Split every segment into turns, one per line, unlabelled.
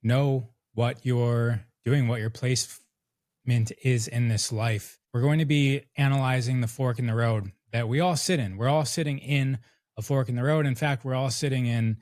know what you're doing, what your placement is in this life. We're going to be analyzing the fork in the road that we all sit in. We're all sitting in a fork in the road. In fact, we're all sitting in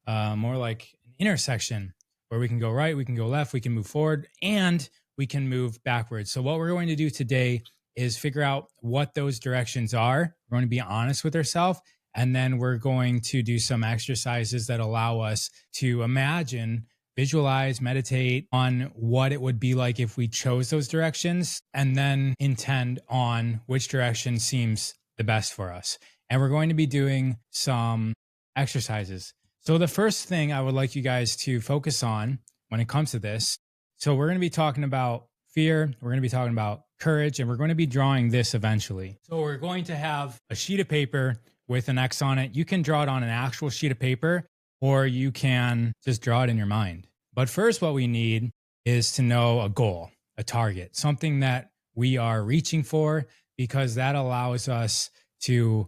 more like an intersection where we can go right, we can go left, we can move forward, and we can move backwards. So, what we're going to do today is figure out what those directions are. We're going to be honest with ourselves. And then we're going to do some exercises that allow us to imagine, visualize, meditate on what it would be like if we chose those directions, and then intend on which direction seems the best for us. And we're going to be doing some exercises. So, the first thing I would like you guys to focus on when it comes to this, so we're going to be talking about fear, we're going to be talking about courage, and we're going to be drawing this eventually. So, we're going to have a sheet of paper with an X on it. You can draw it on an actual sheet of paper, or you can just draw it in your mind. But first, what we need is to know a goal, a target, something that we are reaching for, because that allows us to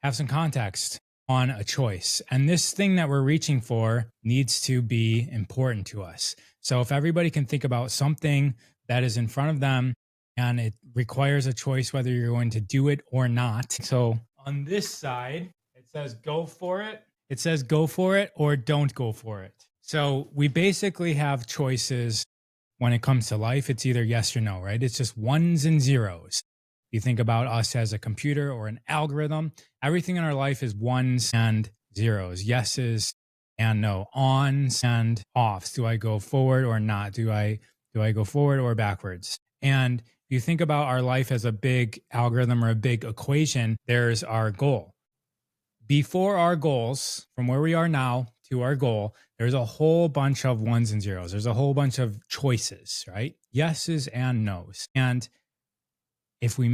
have some context on a choice. And this thing that we're reaching for needs to be important to us. So if everybody can think about something that is in front of them and it requires a choice whether you're going to do it or not. So on this side, it says go for it. It says go for it or don't go for it. So we basically have choices when it comes to life. It's either yes or no, right? It's just ones and zeros. You think about us as a computer or an algorithm. Everything in our life is ones and zeros, yeses and no, ons and offs. Do I go forward or not? Do I go forward or backwards? And if you think about our life as a big algorithm or a big equation, there's our goal. Before our goals, from where we are now to our goal, there's a whole bunch of ones and zeros. There's a whole bunch of choices, right? Yeses and nos. And if we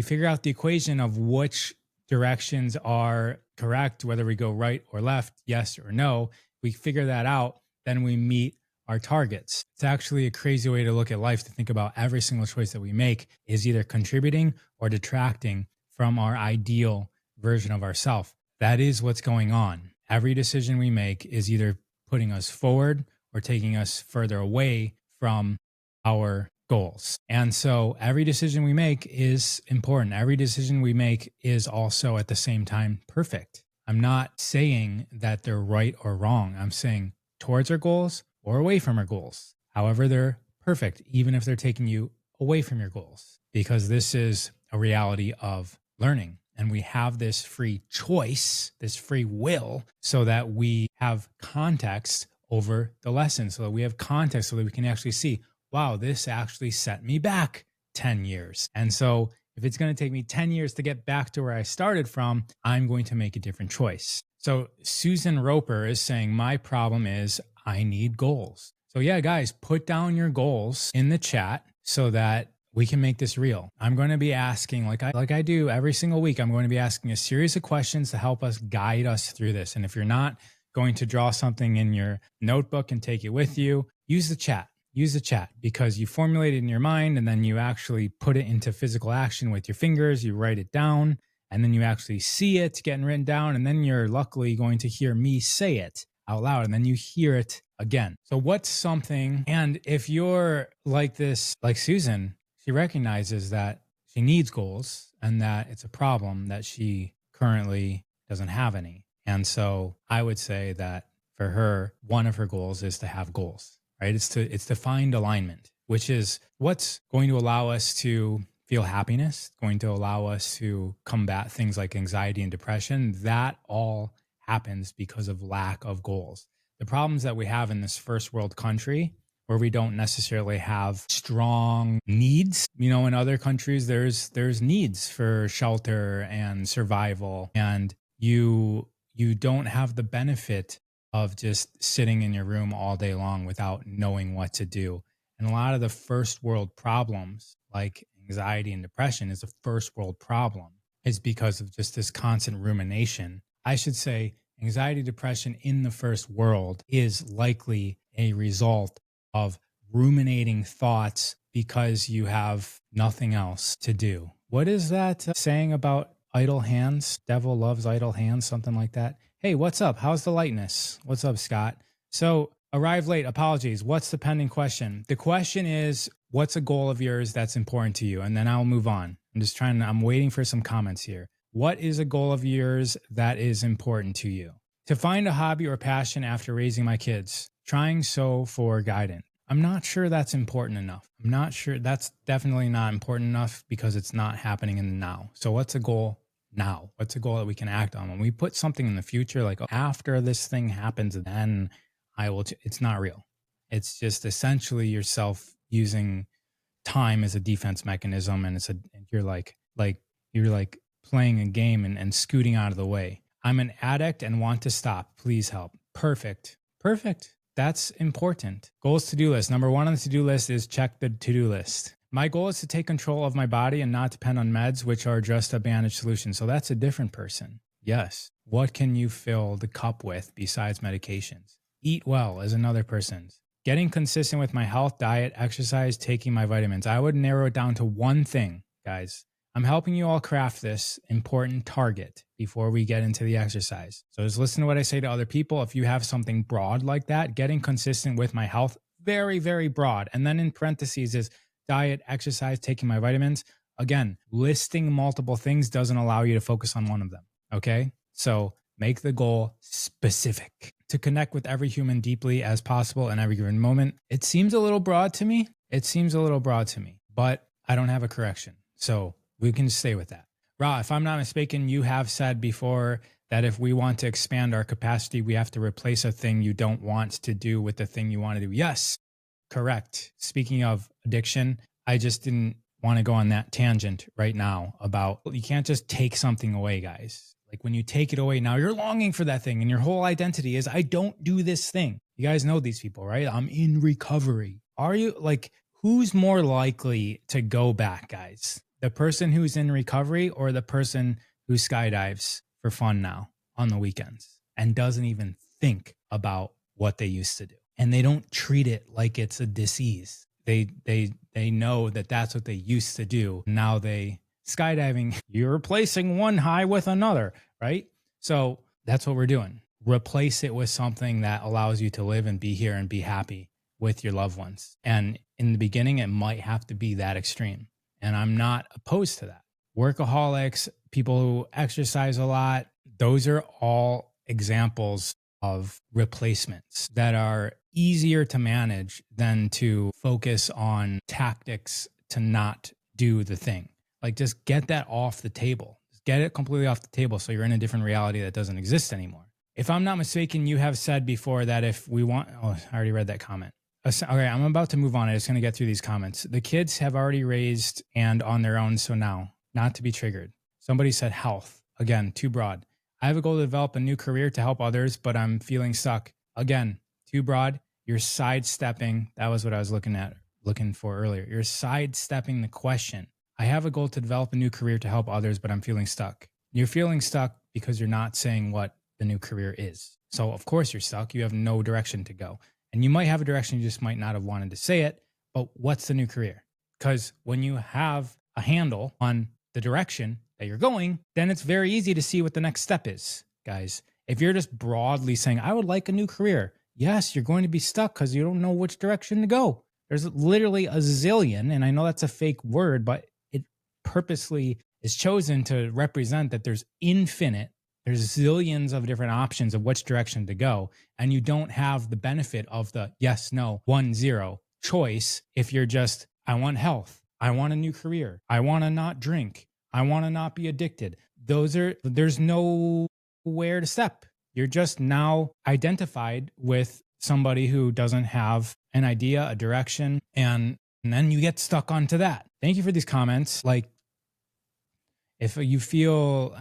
figure out the equation of which directions are correct, whether we go right or left, yes or no, we figure that out, then we meet our targets. It's actually a crazy way to look at life, to think about every single choice that we make is either contributing or detracting from our ideal version of ourselves. That is what's going on. Every decision we make is either putting us forward or taking us further away from our goals. And so every decision we make is important. Every decision we make is also at the same time perfect. I'm not saying that they're right or wrong. I'm saying towards our goals or away from our goals. However, they're perfect, even if they're taking you away from your goals, because this is a reality of learning. And we have this free choice, this free will, so that we have context over the lesson, so that we have context, so that we can actually see, wow, this actually set me back 10 years. And so if it's going to take me 10 years to get back to where I started from, I'm going to make a different choice. So Susan Roper is saying, my problem is I need goals. So yeah, guys, put down your goals in the chat so that we can make this real. I'm going to be asking, like I do every single week, I'm going to be asking a series of questions to help us guide us through this. And if you're not going to draw something in your notebook and take it with you, use the chat. Use the chat, because you formulate it in your mind and then you actually put it into physical action with your fingers. You write it down and then you actually see it getting written down. And then you're luckily going to hear me say it out loud, and then you hear it again. So what's something, and if you're like this, like Susan, she recognizes that she needs goals and that it's a problem that she currently doesn't have any. And so I would say that for her, one of her goals is to have goals. Right? It's to find alignment, which is what's going to allow us to feel happiness, going to allow us to combat things like anxiety and depression. That all happens because of lack of goals. The problems that we have in this first world country, where we don't necessarily have strong needs, in other countries, there's needs for shelter and survival, and you don't have the benefit of just sitting in your room all day long without knowing what to do. And a lot of the first world problems, like anxiety and depression, is a first world problem, is because of just this constant rumination. I should say anxiety, depression in the first world is likely a result of ruminating thoughts because you have nothing else to do. What is that saying about idle hands? Devil loves idle hands, something like that. Hey, what's up? How's the lightness? What's up, Scott? So Arrive late, apologies. What's the pending question? The question is, what's a goal of yours that's important to you? And then I'll move on. I'm waiting for some comments here. What is a goal of yours that is important to you? To find a hobby or passion after raising my kids, trying so for guidance. I'm not sure that's important enough. I'm not sure that's definitely not important enough because it's not happening in the now. So what's a goal now? What's a goal that we can act on? When we put something in the future, like after this thing happens, then it's not real. It's just essentially yourself using time as a defense mechanism. And you're like playing a game and scooting out of the way. I'm an addict and want to stop. Please help. Perfect. That's important. Goals to-do list. Number 1 on the to-do list is check the to-do list. My goal is to take control of my body and not depend on meds, which are just a bandage solution. So that's a different person. Yes. What can you fill the cup with besides medications? Eat well is another person's. Getting consistent with my health, diet, exercise, taking my vitamins. I would narrow it down to one thing, guys. I'm helping you all craft this important target before we get into the exercise. So just listen to what I say to other people. If you have something broad like that, getting consistent with my health, very, very broad. And then in parentheses is diet, exercise, taking my vitamins. Again, listing multiple things doesn't allow you to focus on one of them. Okay? So make the goal specific. To connect with every human deeply as possible in every given moment. It seems a little broad to me, but I don't have a correction. So we can stay with that. Ra, if I'm not mistaken, you have said before that if we want to expand our capacity, we have to replace a thing you don't want to do with the thing you want to do. Yes, correct. Speaking of addiction, I just didn't want to go on that tangent right now about you can't just take something away, guys. Like when you take it away, now you're longing for that thing and your whole identity is, I don't do this thing. You guys know these people, right? I'm in recovery. Are you like, who's more likely to go back, guys? The person who's in recovery or the person who skydives for fun now on the weekends and doesn't even think about what they used to do. And they don't treat it like it's a disease. They know that that's what they used to do. Now skydiving, you're replacing one high with another, right? So that's what we're doing. Replace it with something that allows you to live and be here and be happy with your loved ones. And in the beginning, it might have to be that extreme. And I'm not opposed to that. Workaholics, people who exercise a lot, those are all examples of replacements that are easier to manage than to focus on tactics to not do the thing. Like just get that off the table. Just get it completely off the table so you're in a different reality that doesn't exist anymore. If I'm not mistaken, you have said before that if we want, I already read that comment. Okay, I'm about to move on. I'm just going to get through these comments. The kids have already raised and on their own, so now, not to be triggered. Somebody said health. Again, too broad. I have a goal to develop a new career to help others, but I'm feeling stuck. Again, too broad. You're sidestepping. That was what I was looking for earlier. You're sidestepping the question. I have a goal to develop a new career to help others, but I'm feeling stuck. You're feeling stuck because you're not saying what the new career is. So of course you're stuck. You have no direction to go. And you might have a direction, you just might not have wanted to say it, but what's the new career? Because when you have a handle on the direction that you're going, then it's very easy to see what the next step is, guys. If you're just broadly saying, I would like a new career, yes, you're going to be stuck because you don't know which direction to go. There's literally a zillion, and I know that's a fake word, but it purposely is chosen to represent that there's zillions of different options of which direction to go. And you don't have the benefit of the yes, no, 1-0 choice. If you're just, I want health. I want a new career. I want to not drink. I want to not be addicted. There's nowhere to step. You're just now identified with somebody who doesn't have an idea, a direction, and then you get stuck onto that. Thank you for these comments. Like, if you feel,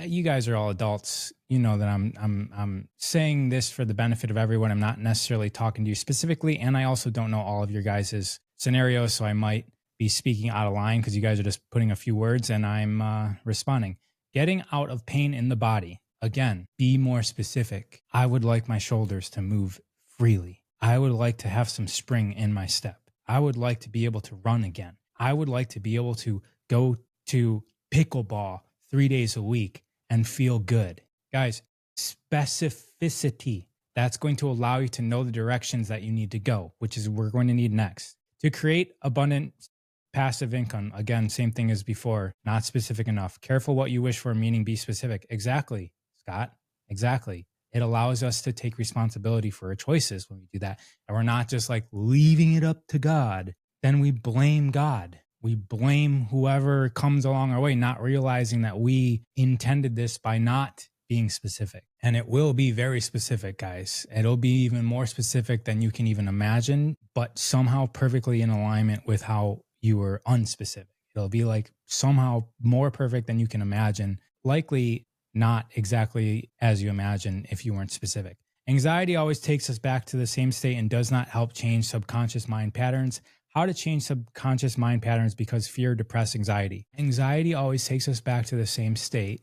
you guys are all adults, you know that I'm saying this for the benefit of everyone. I'm not necessarily talking to you specifically, and I also don't know all of your guys' scenarios, so I might be speaking out of line because you guys are just putting a few words and I'm responding. Getting out of pain in the body. Again, be more specific. I would like my shoulders to move freely. I would like to have some spring in my step. I would like to be able to run again. I would like to be able to go to pickleball 3 days a week and feel good. Guys, specificity. That's going to allow you to know the directions that you need to go, which is we're going to need next. To create abundant passive income, again, same thing as before, not specific enough. Careful what you wish for, meaning be specific. Exactly, Scott. Exactly. It allows us to take responsibility for our choices when we do that. And we're not just like leaving it up to God. Then we blame God. We blame whoever comes along our way, not realizing that we intended this by not being specific. And it will be very specific, guys. It'll be even more specific than you can even imagine, but somehow perfectly in alignment with how you were unspecific. It'll be like somehow more perfect than you can imagine, likely not exactly as you imagine if you weren't specific. Anxiety always takes us back to the same state and does not help change subconscious mind patterns. How to change subconscious mind patterns because fear, depress, anxiety. Anxiety always takes us back to the same state.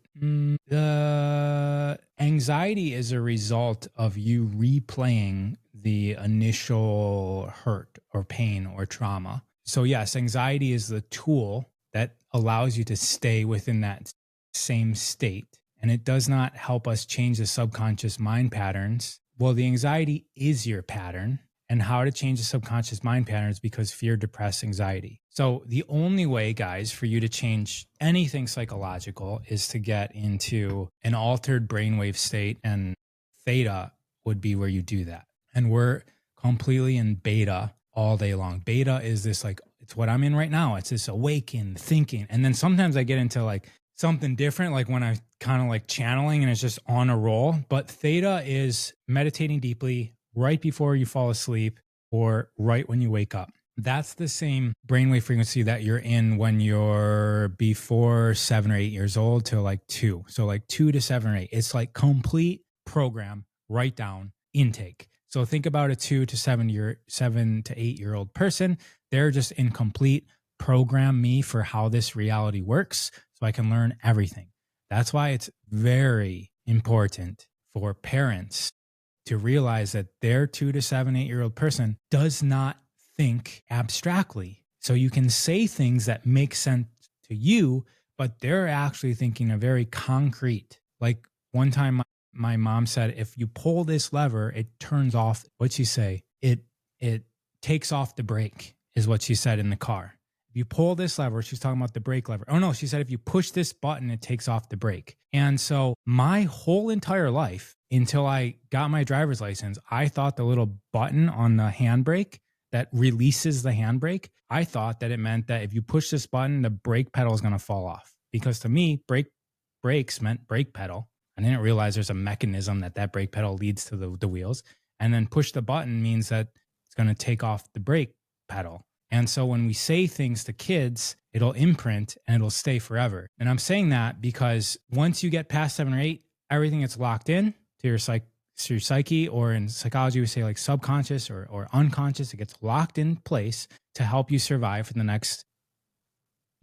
The anxiety is a result of you replaying the initial hurt or pain or trauma. So yes, anxiety is the tool that allows you to stay within that same state. And it does not help us change the subconscious mind patterns. Well, the anxiety is your pattern, and how to change the subconscious mind patterns because fear, depress, anxiety. So the only way, guys, for you to change anything psychological is to get into an altered brainwave state, and theta would be where you do that. And we're completely in beta all day long. Beta is this like, it's what I'm in right now. It's this awakened thinking. And then sometimes I get into like something different, like when I kind of like channeling and it's just on a roll. But theta is meditating deeply right before you fall asleep or right when you wake up. That's the same brainwave frequency that you're in when you're before 7 or 8 years old to like 2. So like 2 to 7 or 8. It's like complete program, write down, intake. So think about a 2 to 7 to 8 year old person. They're just in complete program me for how this reality works so I can learn everything. That's why it's very important for parents to realize that their 2 to 7, 8 year old person does not think abstractly. So you can say things that make sense to you, but they're actually thinking a very concrete. Like one time my mom said, if you pull this lever, it turns off. What'd she say? It takes off the brake is what she said in the car. If you pull this lever, she's talking about the brake lever. Oh no, she said if you push this button, it takes off the brake. And so my whole entire life, until I got my driver's license, I thought the little button on the handbrake that releases the handbrake, I thought that it meant that if you push this button, the brake pedal is going to fall off. Because to me, brakes meant brake pedal. I didn't realize there's a mechanism that brake pedal leads to the wheels. And then push the button means that it's going to take off the brake pedal. And so when we say things to kids, it'll imprint and it'll stay forever. And I'm saying that because once you get past 7 or 8, everything gets locked in to your psyche, or in psychology, we say like subconscious or unconscious. It gets locked in place to help you survive for the next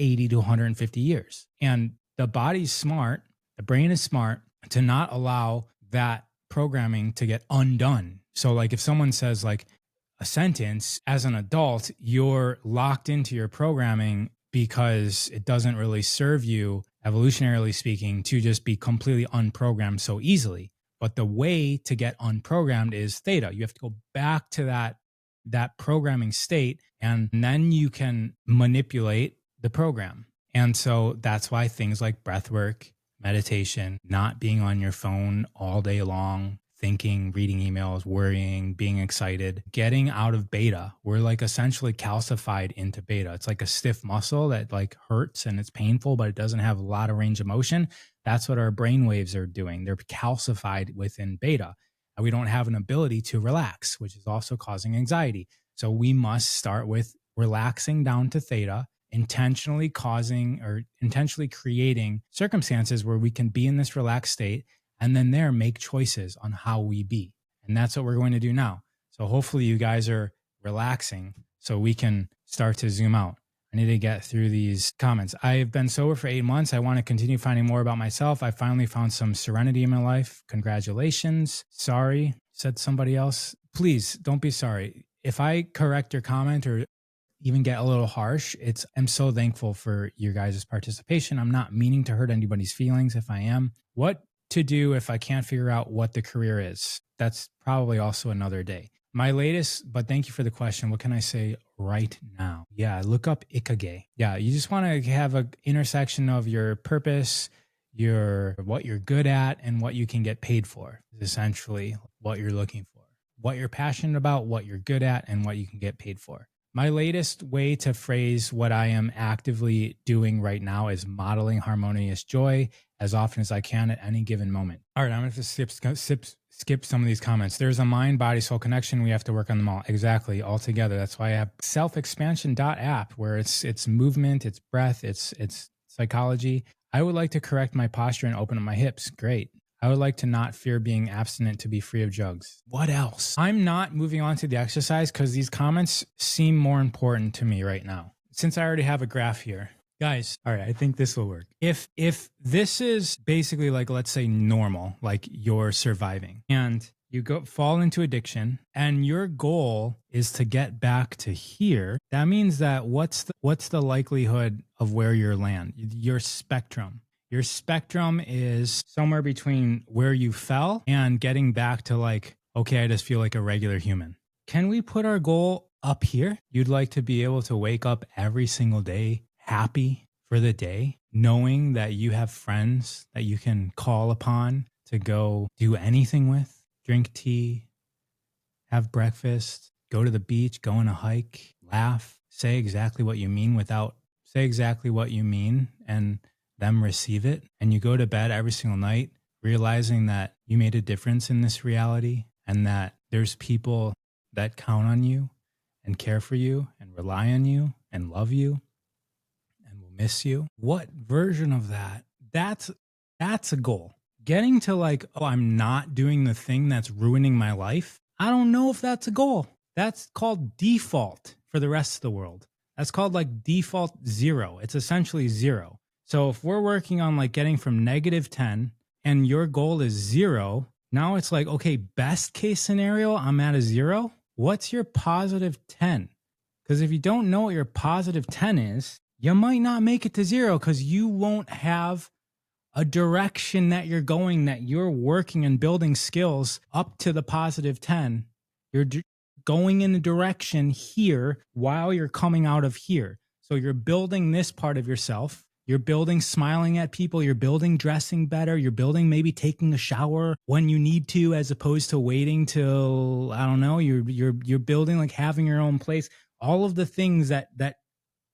80 to 150 years. And the body's smart, the brain is smart to not allow that programming to get undone. So like if someone says like a sentence as an adult, you're locked into your programming because it doesn't really serve you, evolutionarily speaking, to just be completely unprogrammed so easily. But the way to get unprogrammed is theta. You have to go back to that programming state, and then you can manipulate the program. And so that's why things like breath work, meditation, not being on your phone all day long, thinking, reading emails, worrying, being excited, getting out of beta. We're like essentially calcified into beta. It's like a stiff muscle that like hurts and it's painful, but it doesn't have a lot of range of motion. That's what our brain waves are doing. They're calcified within beta. And we don't have an ability to relax, which is also causing anxiety. So we must start with relaxing down to theta, intentionally creating circumstances where we can be in this relaxed state, and then there make choices on how we be. And that's what we're going to do now. So hopefully you guys are relaxing so we can start to zoom out. I need to get through these comments. I've been sober for 8 months. I want to continue finding more about myself. I finally found some serenity in my life. Congratulations. Sorry, said somebody else. Please don't be sorry. If I correct your comment or even get a little harsh, I'm so thankful for your guys' participation. I'm not meaning to hurt anybody's feelings. If I am, what to do if I can't figure out what the career is? That's probably also another day. My latest, but thank you for the question. What can I say right now? Yeah, look up Ikigai. Yeah, you just want to have an intersection of your purpose, what you're good at, and what you can get paid for. Is essentially what you're looking for. What you're passionate about, what you're good at, and what you can get paid for. My latest way to phrase what I am actively doing right now is modeling harmonious joy as often as I can at any given moment. All right, I'm going to skip some of these comments. There's a mind, body, soul connection. We have to work on them all. Exactly, all together. That's why I have self-expansion.app, where it's movement, it's breath, it's psychology. I would like to correct my posture and open up my hips. Great. I would like to not fear being abstinent to be free of drugs. What else? I'm not moving on to the exercise because these comments seem more important to me right now. Since I already have a graph here. Guys, all right, I think this will work. If this is basically like, let's say normal, like you're surviving and you fall into addiction and your goal is to get back to here, that means that what's the likelihood of where you'll land? Your spectrum. Your spectrum is somewhere between where you fell and getting back to like, okay, I just feel like a regular human. Can we put our goal up here? You'd like to be able to wake up every single day happy for the day, knowing that you have friends that you can call upon to go do anything with, drink tea, have breakfast, go to the beach, go on a hike, laugh, say exactly what you mean and them receive it. And you go to bed every single night realizing that you made a difference in this reality and that there's people that count on you and care for you and rely on you and love you and will miss you. What version of that? That's a goal. Getting to like, oh, I'm not doing the thing that's ruining my life. I don't know if that's a goal. That's called default for the rest of the world. That's called like default 0. It's essentially 0. So if we're working on like getting from -10 and your goal is 0, now it's like, okay, best case scenario, I'm at a 0. What's your +10? Because if you don't know what your +10 is, you might not make it to 0 because you won't have a direction that you're going, that you're working and building skills up to the +10. You're going in a direction here while you're coming out of here. So you're building this part of yourself. You're building smiling at people. You're building dressing better. You're building maybe taking a shower when you need to, as opposed to waiting till, I don't know, you're building like having your own place. All of the things that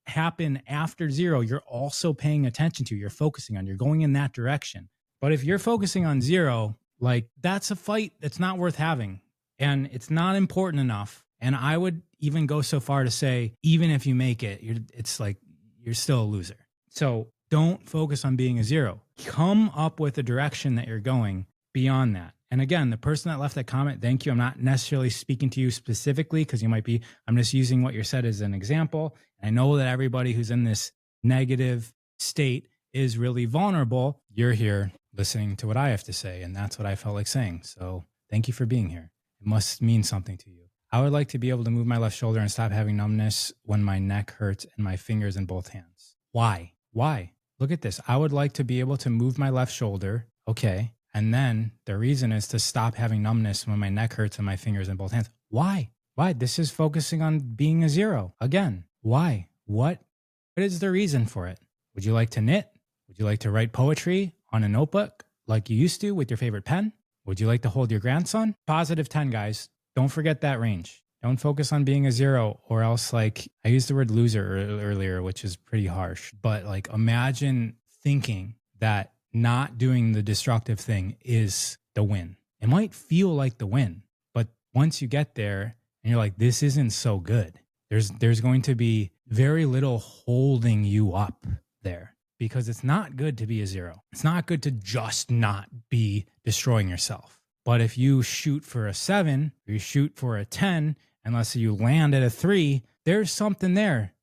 happen after 0, you're also paying attention to, you're focusing on, you're going in that direction. But if you're focusing on 0, like that's a fight that's not worth having and it's not important enough. And I would even go so far to say, even if you make it, it's like you're still a loser. So don't focus on being a 0. Come up with a direction that you're going beyond that. And again, the person that left that comment, thank you. I'm not necessarily speaking to you specifically because you might be, I'm just using what you said as an example. And I know that everybody who's in this negative state is really vulnerable. You're here listening to what I have to say, and that's what I felt like saying. So thank you for being here. It must mean something to you. I would like to be able to move my left shoulder and stop having numbness when my neck hurts and my fingers in both hands. Why? Look at this. I would like to be able to move my left shoulder. Okay. And then the reason is to stop having numbness when my neck hurts and my fingers in both hands. Why? This is focusing on being a 0. Again, why? What is the reason for it? Would you like to knit? Would you like to write poetry on a notebook like you used to with your favorite pen? Would you like to hold your grandson? +10, guys. Don't forget that range. Don't focus on being a 0, or else, like, I used the word loser earlier, which is pretty harsh. But like, imagine thinking that not doing the destructive thing is the win. It might feel like the win, but once you get there and you're like, this isn't so good, there's going to be very little holding you up there, because it's not good to be a 0. It's not good to just not be destroying yourself. But if you shoot for a 7 or you shoot for a 10, unless you land at a 3, there's something there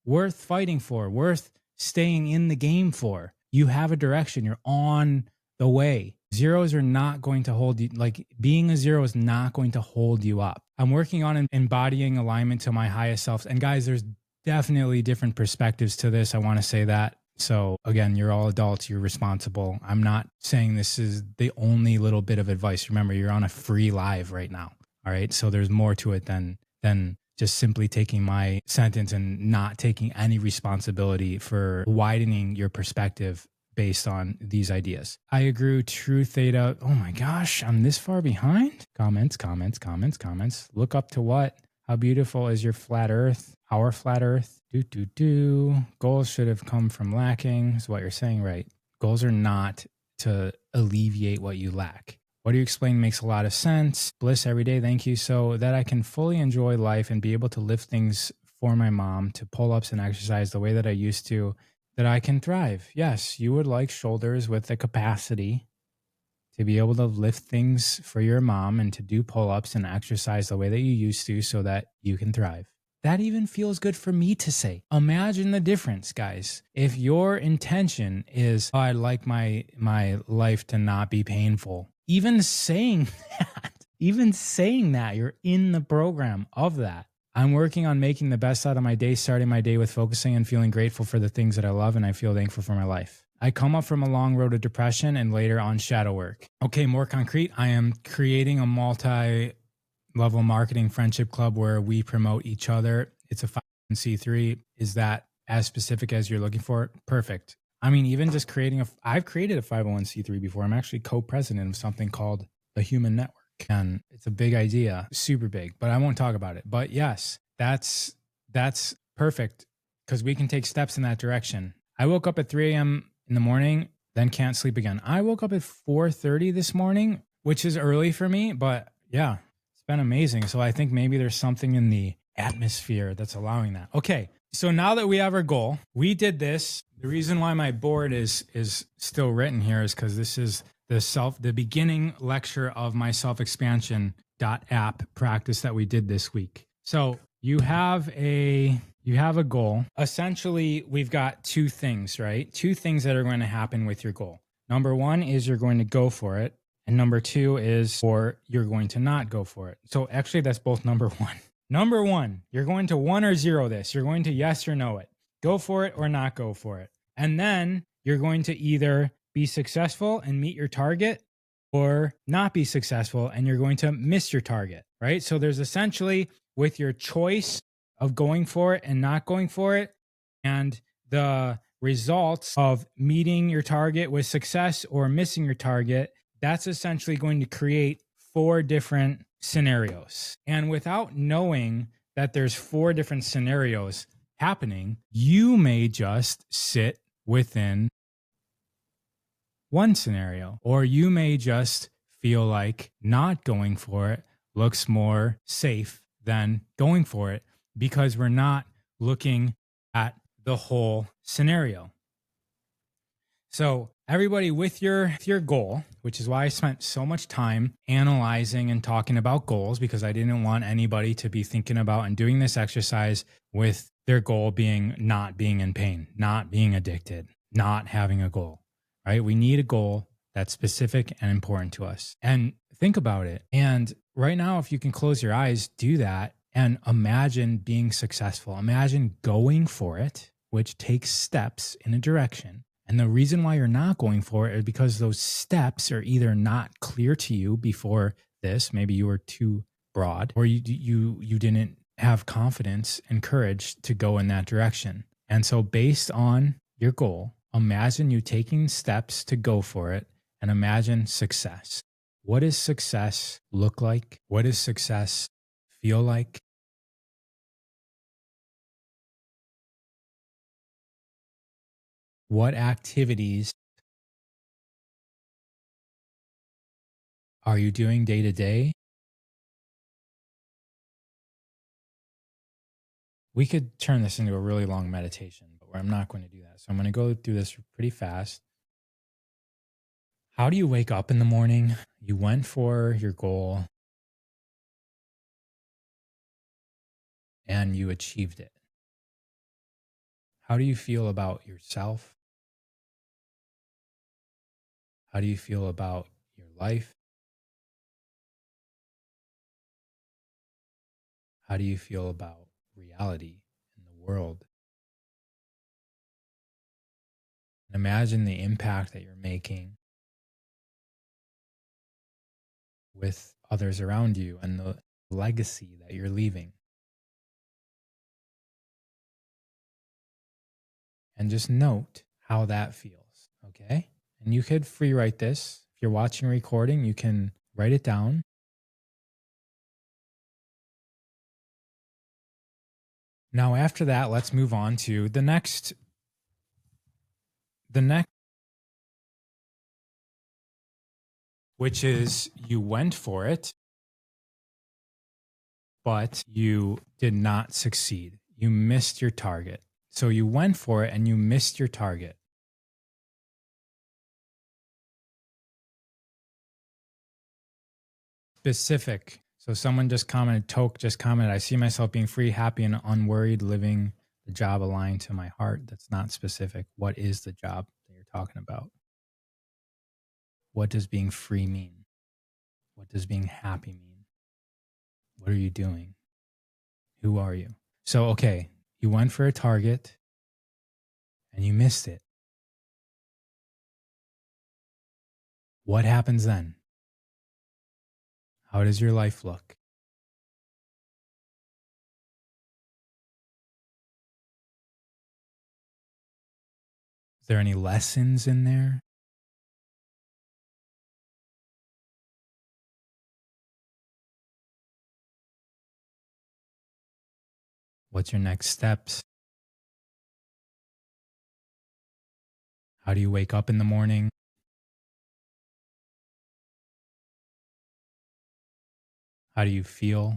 worth fighting for, worth staying in the game for. You have a direction. You're on the way. 0s are not going to hold you. Like, being a 0 is not going to hold you up. I'm working on embodying alignment to my highest self. And guys, there's definitely different perspectives to this. I want to say that. So again, you're all adults, you're responsible. I'm not saying this is the only little bit of advice. Remember, you're on a free live right now. All right. So there's more to it than just simply taking my sentence and not taking any responsibility for widening your perspective based on these ideas. I agree. True theta. Oh my gosh, I'm this far behind. Comments. Look up to what? How beautiful is your flat earth? Our flat earth? Goals should have come from lacking, is what you're saying, right? Goals are not to alleviate what you lack. What you explain makes a lot of sense. Bliss every day, thank you. So that I can fully enjoy life and be able to lift things for my mom, to pull ups and exercise the way that I used to, that I can thrive. Yes, you would like shoulders with the capacity to be able to lift things for your mom and to do pull ups and exercise the way that you used to so that you can thrive. That even feels good for me to say. Imagine the difference, guys. If your intention is, oh, I'd like my life to not be painful, even saying that, you're in the program of that. I'm working on making the best out of my day, starting my day with focusing and feeling grateful for the things that I love, and I feel thankful for my life. I come up from a long road of depression and later on shadow work. Okay, more concrete. I am creating a multi-level marketing friendship club where we promote each other. It's a 501c3. Is that as specific as you're looking for? Perfect. I mean, even just I've created a 501c3 before. I'm actually co-president of something called the Human Network. And it's a big idea, super big, but I won't talk about it. But yes, that's perfect because we can take steps in that direction. I woke up at 3 a.m. in the morning, then can't sleep again. I woke up at 4:30 this morning, which is early for me, but yeah, it's been amazing. So I think maybe there's something in the atmosphere that's allowing that. Okay. So now that we have our goal, we did this. The reason why my board is still written here is because this is the beginning lecture of my self-expansion app practice that we did this week. So you have a goal. Essentially, we've got two things, right? Two things that are going to happen with your goal. Number one is you're going to go for it. And number two is, or you're going to not go for it. So actually, that's both number one. Number one, you're going to 1 or 0 this. You're going to yes or no it. Go for it or not go for it. And then you're going to either be successful and meet your target or not be successful and you're going to miss your target, right? So there's essentially, with your choice of going for it and not going for it, and the results of meeting your target with success or missing your target, that's essentially going to create 4 different scenarios. And without knowing that there's 4 different scenarios happening, you may just sit within one scenario, or you may just feel like not going for it looks more safe than going for it because we're not looking at the whole scenario. So everybody with your goal, which is why I spent so much time analyzing and talking about goals, because I didn't want anybody to be thinking about and doing this exercise with their goal being not being in pain, not being addicted, not having a goal, right? We need a goal that's specific and important to us. And think about it. And right now, if you can close your eyes, do that and imagine being successful. Imagine going for it, which takes steps in a direction. And the reason why you're not going for it is because those steps are either not clear to you before this, maybe you were too broad, or you didn't have confidence and courage to go in that direction. And so based on your goal, imagine you taking steps to go for it and imagine success. What does success look like? What does success feel like? What activities are you doing day to day? We could turn this into a really long meditation, but I'm not going to do that. So I'm going to go through this pretty fast. How do you wake up in the morning? You went for your goal and you achieved it. How do you feel about yourself? How do you feel about your life? How do you feel about reality in the world? And imagine the impact that you're making with others around you and the legacy that you're leaving. And just note how that feels, okay? And you could free write this. If you're watching a recording, you can write it down. Now, after that, let's move on to the next, which is you went for it, but you did not succeed. You missed your target. So you went for it and you missed your target. Specific. So someone just commented, Toke just commented, I see myself being free, happy, and unworried, living the job aligned to my heart. That's not specific. What is the job that you're talking about? What does being free mean? What does being happy mean? What are you doing? Who are you? So, okay, you went for a target and you missed it. What happens then? How does your life look? Is there any lessons in there? What's your next steps? How do you wake up in the morning? How do you feel?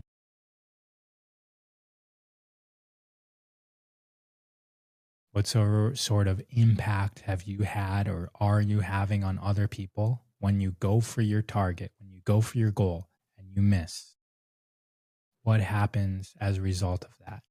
What sort of impact have you had or are you having on other people when you go for your target, when you go for your goal and you miss? What happens as a result of that?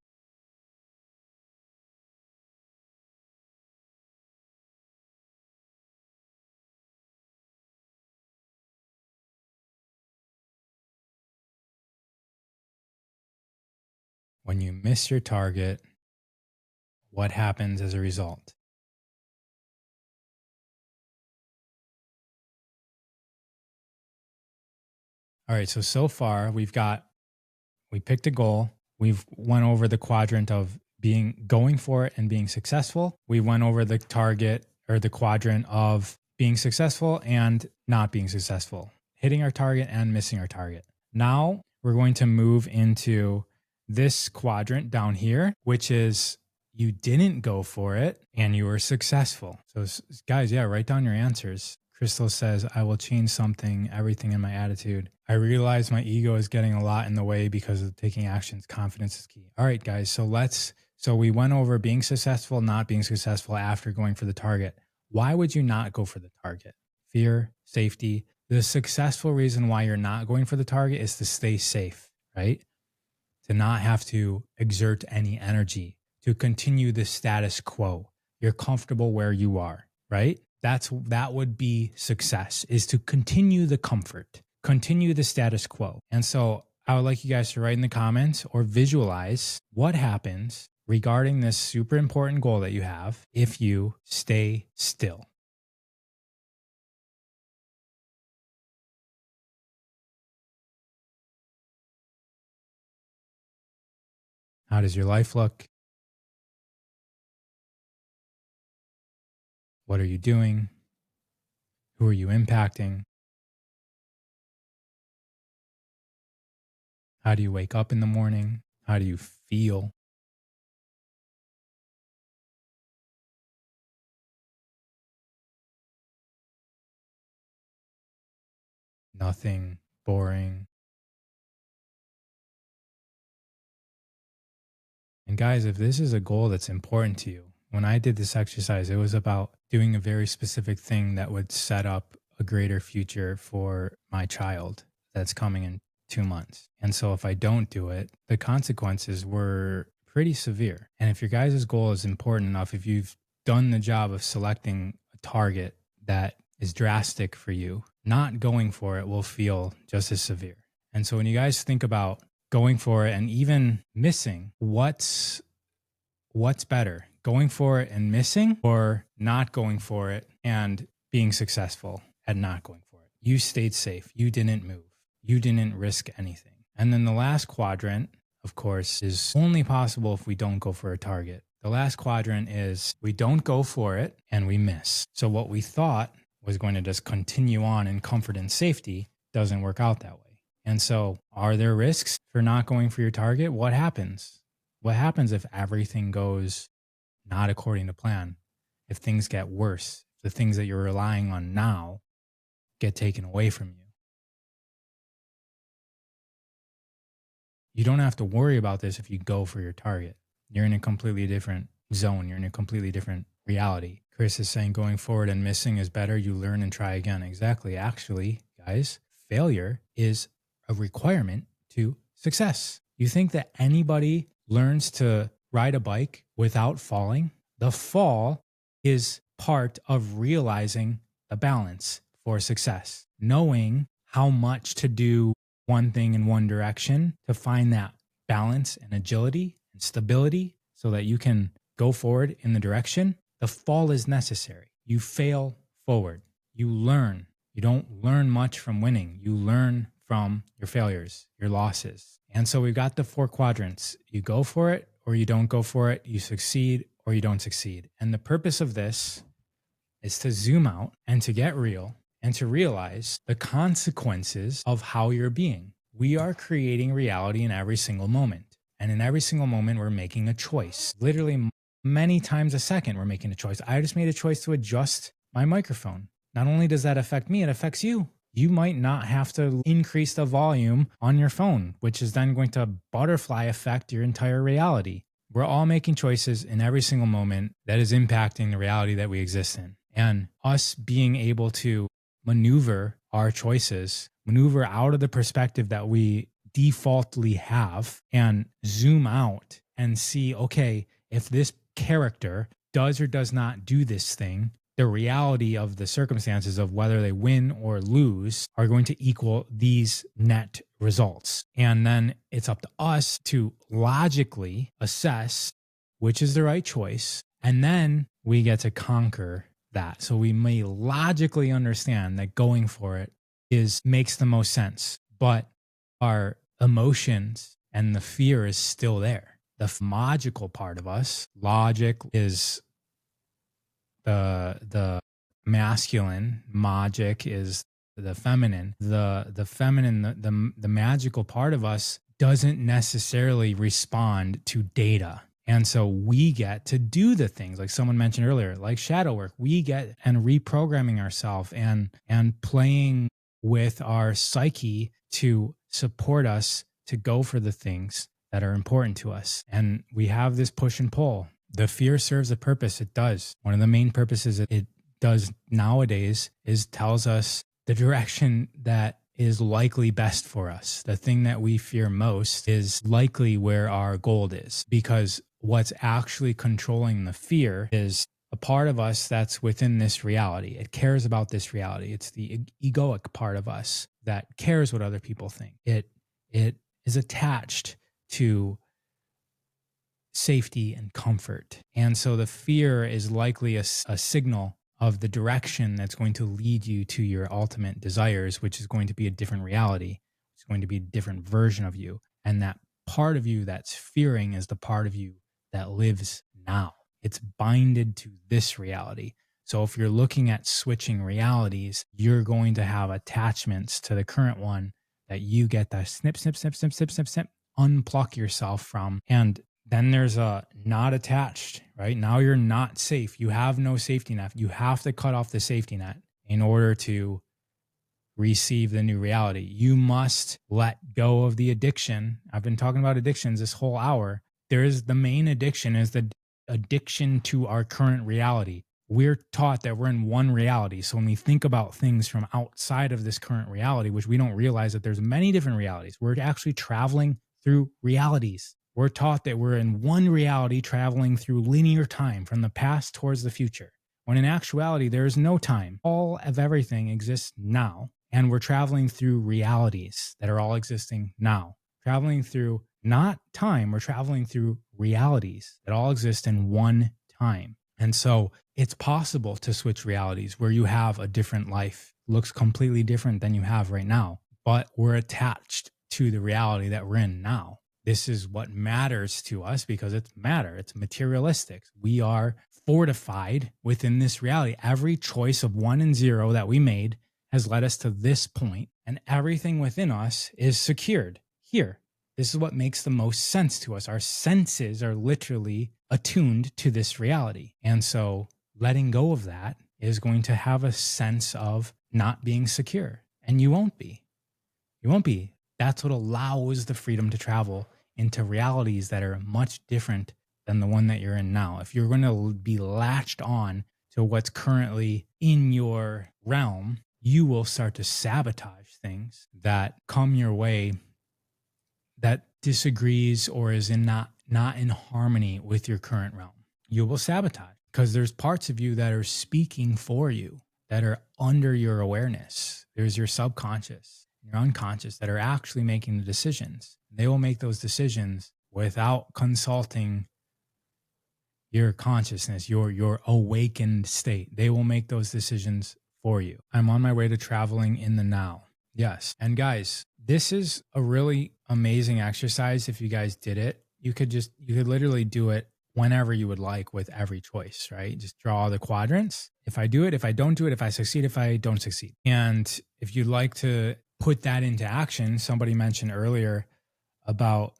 When you miss your target, what happens as a result? All right, so far we picked a goal. We've went over the quadrant of going for it and being successful. We went over the target or the quadrant of being successful and not being successful, hitting our target and missing our target. Now we're going to move into this quadrant down here, which is you didn't go for it and you were successful. So guys, yeah, write down your answers. Crystal says, I will change everything in my attitude. I realize my ego is getting a lot in the way because of taking actions. Confidence is key. All right, guys. So we went over being successful, not being successful after going for the target. Why would you not go for the target? Fear, safety. The successful reason why you're not going for the target is to stay safe, right? To not have to exert any energy, to continue the status quo. You're comfortable where you are, right? That would be success, is to continue the comfort, continue the status quo. And so I would like you guys to write in the comments or visualize what happens regarding this super important goal that you have if you stay still. How does your life look? What are you doing? Who are you impacting? How do you wake up in the morning? How do you feel? Nothing, boring. And guys, if this is a goal that's important to you, when I did this exercise, it was about doing a very specific thing that would set up a greater future for my child that's coming in 2 months. And so if I don't do it, the consequences were pretty severe. And if your guys' goal is important enough, if you've done the job of selecting a target that is drastic for you, not going for it will feel just as severe. And so when you guys think about going for it and even missing, what's better, going for it and missing, or not going for it and being successful at not going for it. You stayed safe. You didn't move. You didn't risk anything. And then the last quadrant, of course, is only possible if we don't go for a target. The last quadrant is we don't go for it and we miss. So what we thought was going to just continue on in comfort and safety doesn't work out that way. And so are there risks for not going for your target? What happens? What happens if everything goes not according to plan? If things get worse, the things that you're relying on now get taken away from you. You don't have to worry about this if you go for your target. You're in a completely different zone. You're in a completely different reality. Chris is saying going forward and missing is better. You learn and try again. Exactly. Actually, guys, failure is a requirement to success. You think that anybody learns to ride a bike without falling? The fall is part of realizing the balance for success. Knowing how much to do one thing in one direction to find that balance and agility and stability so that you can go forward in the direction. The fall is necessary. You fail forward. You learn. You don't learn much from winning. You learn from your failures, your losses. And so we've got the 4 quadrants. You go for it or you don't go for it. You succeed or you don't succeed. And the purpose of this is to zoom out and to get real and to realize the consequences of how you're being. We are creating reality in every single moment. And in every single moment, we're making a choice. Literally many times a second, we're making a choice. I just made a choice to adjust my microphone. Not only does that affect me, it affects you. You might not have to increase the volume on your phone, which is then going to butterfly affect your entire reality. We're all making choices in every single moment that is impacting the reality that we exist in. And us being able to maneuver our choices, maneuver out of the perspective that we defaultly have and zoom out and see, okay, if this character does or does not do this thing, the reality of the circumstances of whether they win or lose are going to equal these net results. And then it's up to us to logically assess which is the right choice. And then we get to conquer that. So we may logically understand that going for it makes the most sense, but our emotions and the fear is still there. The logical part of us, logic is the masculine, magic is the feminine. The feminine, the magical part of us doesn't necessarily respond to data. And so we get to do the things like someone mentioned earlier, like shadow work. We get and reprogramming ourselves and playing with our psyche to support us to go for the things that are important to us. And we have this push and pull. The fear serves a purpose. It does. One of the main purposes it does nowadays is tells us the direction that is likely best for us. The thing that we fear most is likely where our goal is, because what's actually controlling the fear is a part of us that's within this reality. It cares about this reality. It's the egoic part of us that cares what other people think. It is attached to safety and comfort. And so the fear is likely a signal of the direction that's going to lead you to your ultimate desires, which is going to be a different reality. It's going to be a different version of you. And that part of you that's fearing is the part of you that lives now. It's binded to this reality. So if you're looking at switching realities, you're going to have attachments to the current one that you get to snip, snip, snip, snip, snip, snip, snip, unpluck yourself from. And then there's a not attached, right? Now you're not safe. You have no safety net. You have to cut off the safety net in order to receive the new reality. You must let go of the addiction. I've been talking about addictions this whole hour. The main addiction is the addiction to our current reality. We're taught that we're in one reality. So when we think about things from outside of this current reality, which we don't realize that there's many different realities, we're actually traveling through realities. We're taught that we're in one reality traveling through linear time from the past towards the future, when in actuality, there is no time. All of everything exists now, and we're traveling through realities that are all existing now. Traveling through not time, we're traveling through realities that all exist in one time. And so it's possible to switch realities where you have a different life, looks completely different than you have right now, but we're attached to the reality that we're in now. This is what matters to us because it's matter. It's materialistic. We are fortified within this reality. Every choice of 1 and 0 that we made has led us to this point, and everything within us is secured here. This is what makes the most sense to us. Our senses are literally attuned to this reality. And so letting go of that is going to have a sense of not being secure. And you won't be. You won't be. That's what allows the freedom to travel into realities that are much different than the one that you're in now. If you're going to be latched on to what's currently in your realm, you will start to sabotage things that come your way that disagrees or is not in harmony with your current realm. You will sabotage because there's parts of you that are speaking for you, that are under your awareness. There's your subconscious, your unconscious that are actually making the decisions. They will make those decisions without consulting your consciousness, your awakened state. They will make those decisions for you. I'm on my way to traveling in the now. Yes. And guys, this is a really amazing exercise. If you guys did it, you could literally do it whenever you would like with every choice, right? Just draw the quadrants. If I do it, if I don't do it, if I succeed, if I don't succeed. And if you'd like to put that into action, somebody mentioned earlier about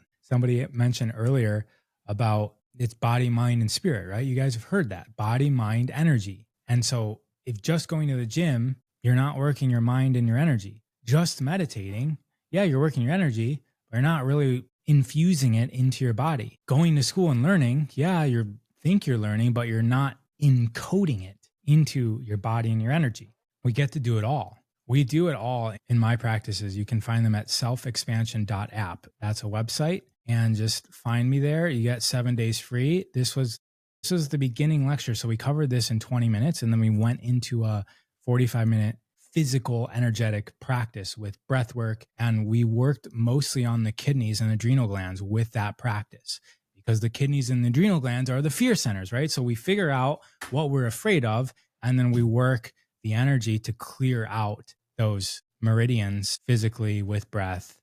it's body, mind, and spirit, right? You guys have heard that. Body, mind, energy. And so if just going to the gym, you're not working your mind and your energy. Just meditating, yeah, you're working your energy, but you're not really infusing it into your body. Going to school and learning, yeah, you think you're learning, but you're not encoding it into your body and your energy. We get to do it all. We do it all in my practices. You can find them at selfexpansion.app. That's a website. And just find me there. You get 7 days free. This was the beginning lecture. So we covered this in 20 minutes, and then we went into a 45-minute physical energetic practice with breath work. And we worked mostly on the kidneys and adrenal glands with that practice, because the kidneys and the adrenal glands are the fear centers, right? So we figure out what we're afraid of, and then we work the energy to clear out those meridians physically with breath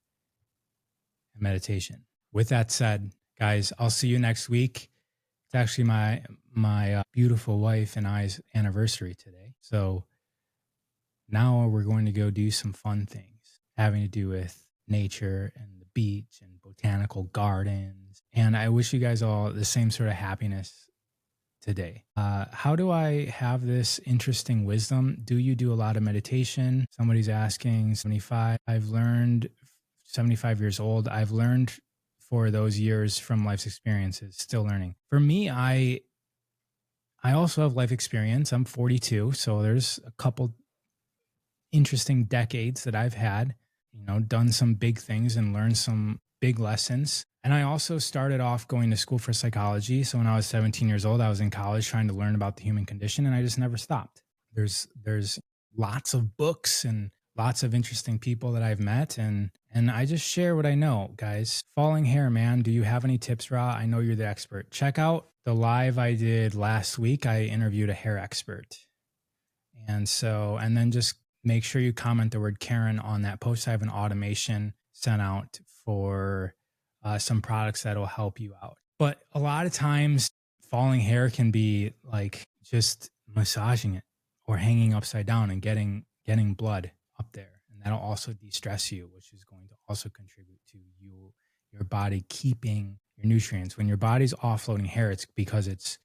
and meditation. With that said, guys, I'll see you next week. It's actually my beautiful wife and I's anniversary today. So now we're going to go do some fun things having to do with nature and the beach and botanical gardens. And I wish you guys all the same sort of happiness today. How do I have this interesting wisdom? Do you do a lot of meditation? Somebody's asking. 75. 75 years old. I've learned for those years from life's experiences, still learning. For me, I also have life experience. I'm 42, so there's a couple interesting decades that I've had, done some big things and learned some big lessons. And I also started off going to school for psychology. So when I was 17 years old, I was in college trying to learn about the human condition, and I just never stopped. There's lots of books and lots of interesting people that I've met, and I just share what I know, guys. Falling hair, man. Do you have any tips, Ra? I know you're the expert. Check out the live I did last week. I interviewed a hair expert. And then just make sure you comment the word Karen on that post. I have an automation sent out for some products that'll help you out. But a lot of times falling hair can be like just massaging it or hanging upside down and getting blood up there, and that'll also de-stress you, which is going to also contribute to your body keeping your nutrients. When your body's offloading hair, it's because it's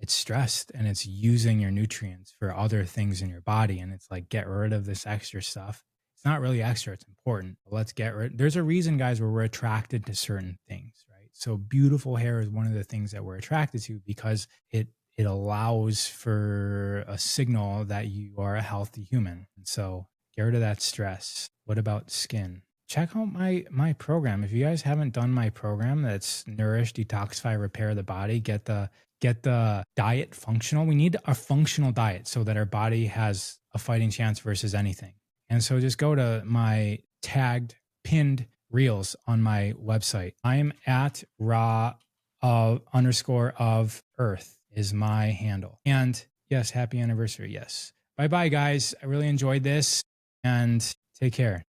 stressed and it's using your nutrients for other things in your body, and it's like, get rid of this extra stuff. It's not really extra, it's important. But let's get rid. There's a reason, guys, where we're attracted to certain things, right? So beautiful hair is one of the things that we're attracted to because it allows for a signal that you are a healthy human. And so get rid of that stress. What about skin? Check out my program. If you guys haven't done my program, that's Nourish, Detoxify, Repair the Body. Get the diet functional. We need a functional diet so that our body has a fighting chance versus anything. And so just go to my pinned reels on my website. I'm at Ra _of Earth. is my handle. And yes, happy anniversary. Yes. Bye bye, guys. I really enjoyed this and take care.